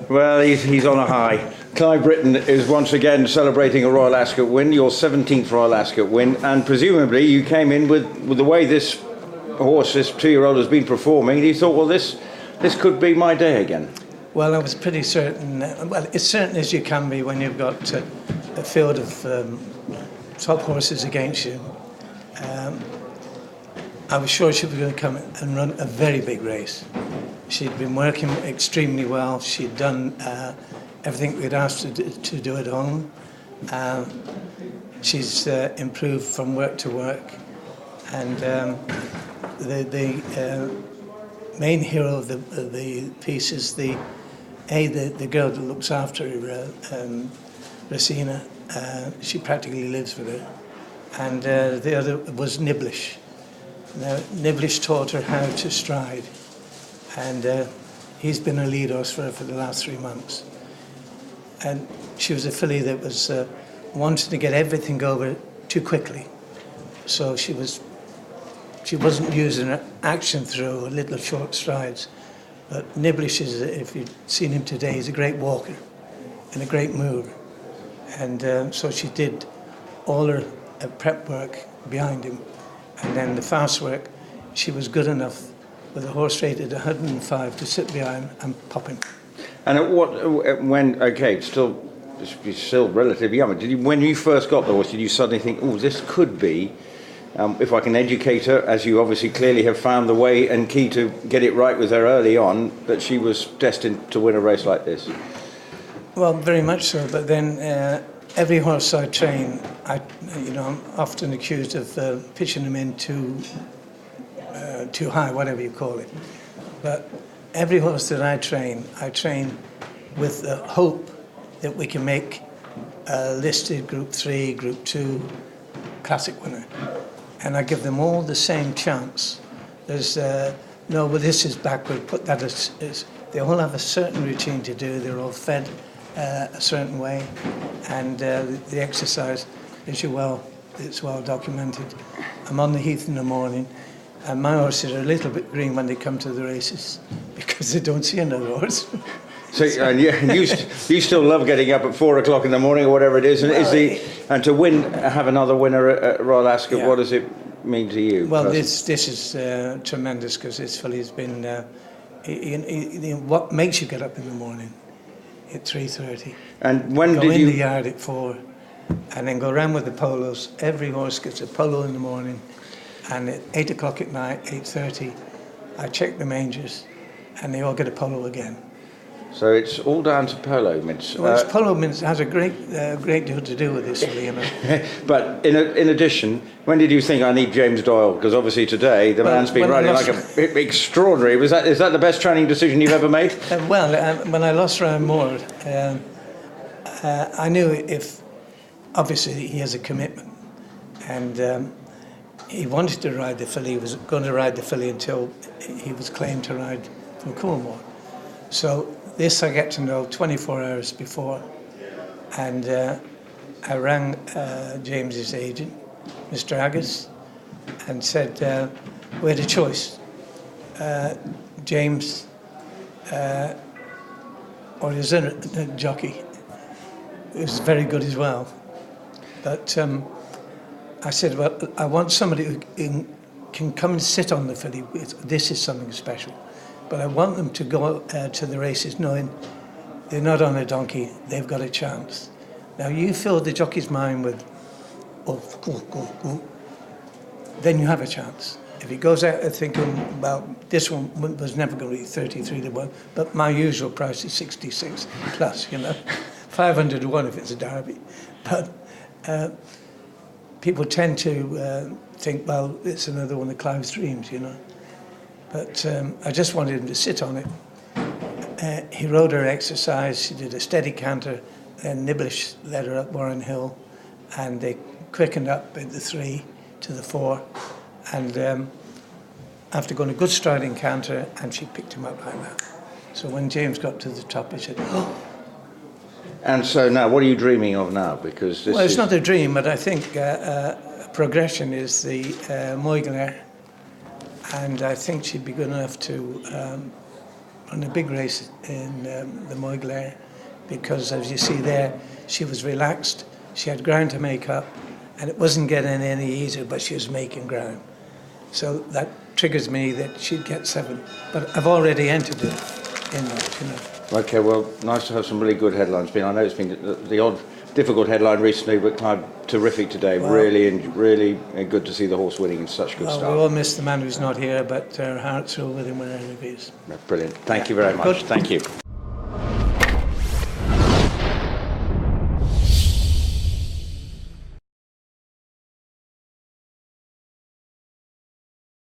Well, he's on a high. Clive Brittain is once again celebrating a Royal Ascot win, your 17th Royal Ascot win, and presumably you came in with the way this horse, this 2-year-old, has been performing. You thought, well, this could be my day again. Well, I was pretty certain. Well, as certain as you can be when you've got a field of top horses against you. I was sure she was going to come and run a very big race. She'd been working extremely well. She'd done everything we'd asked her to do at home. She's improved from work to work. And the main hero of the piece is the girl that looks after RIZEENA. She practically lives with her. And the other was Nibblish. Now, Nibblish taught her how to stride. And he's been a lead horse for her for the last 3 months. And she was a filly that was wanting to get everything over too quickly. So she wasn't using her action through little short strides. But Nibblish is, if you've seen him today, he's a great walker and a great mover. And so she did all her prep work behind him. And then the fast work, she was good enough with a horse rated 105 to sit behind and pop him. And it's still relatively young, but when you first got the horse, did you suddenly think, oh, this could be, if I can educate her, as you obviously clearly have found the way and key to get it right with her early on, that she was destined to win a race like this? Well, very much so, but then every horse I train, I'm often accused of pitching them in too high, whatever you call it. But every horse that I train with the hope that we can make a listed Group 3, Group 2 classic winner. And I give them all the same chance. There's no, well, this is backward, put that as they all have a certain routine to do. They're all fed a certain way. And the exercise, it's well documented. I'm on the heath in the morning, and my horses are a little bit green when they come to the races because they don't see another horse. So, and you still love getting up at 4 o'clock in the morning or whatever it is, and and to have another winner at Royal Ascot. Yeah. What does it mean to you? Well, this is tremendous because this filly's been. What makes you get up in the morning? At 3:30. And when go did in you? The yard at 4, and then go around with the polos. Every horse gets a polo in the morning, and at 8 o'clock at night, 8:30, I check the mangers, and they all get a polo again. So it's all down to polo mints. Well, polo mints has a great deal to do with this, you know. But in addition, when did you think I need James Doyle? Because obviously today the man's been riding like extraordinary. Is that the best training decision you've ever made? When I lost Ryan Moore, I knew if obviously he has a commitment, and he wanted to ride the filly. He was going to ride the filly until he was claimed to ride from Coolmore. So this I get to know 24 hours before, and I rang James's agent, Mr. Agus, and said, we had a choice, James or his other jockey, who's very good as well. But I said, well, I want somebody who can come and sit on the filly. This is something special. But I want them to go to the races knowing they're not on a donkey, they've got a chance. Now you fill the jockey's mind with, then you have a chance. If he goes out thinking, well, this one was never going to be 33 to 1, but my usual price is 66 plus, 500 to 1 if it's a derby. But people tend to think, well, it's another one of Clive's dreams, But I just wanted him to sit on it. He rode her exercise, she did a steady canter, and Nibblish led her up Warren Hill, and they quickened up at the 3 to the 4, and after going a good striding canter, and she picked him up like that. So when James got to the top, he said, oh. And so now, what are you dreaming of now? Because this it's not a dream, but I think progression is the Moigler. And I think she'd be good enough to on a big race in the Moyglare, because as you see there, she was relaxed, she had ground to make up, and it wasn't getting any easier, but she was making ground. So that triggers me that she'd get 7. But I've already entered it in that, you know. Okay, well, nice to have some really good headlines. I know it's been the odd difficult headline recently, but Clive, terrific today. Well, really good to see the horse winning in such good well, style. we all miss the man who's not here, but our hearts are with him wherever he is. Brilliant. Thank you very much. Good. Thank you.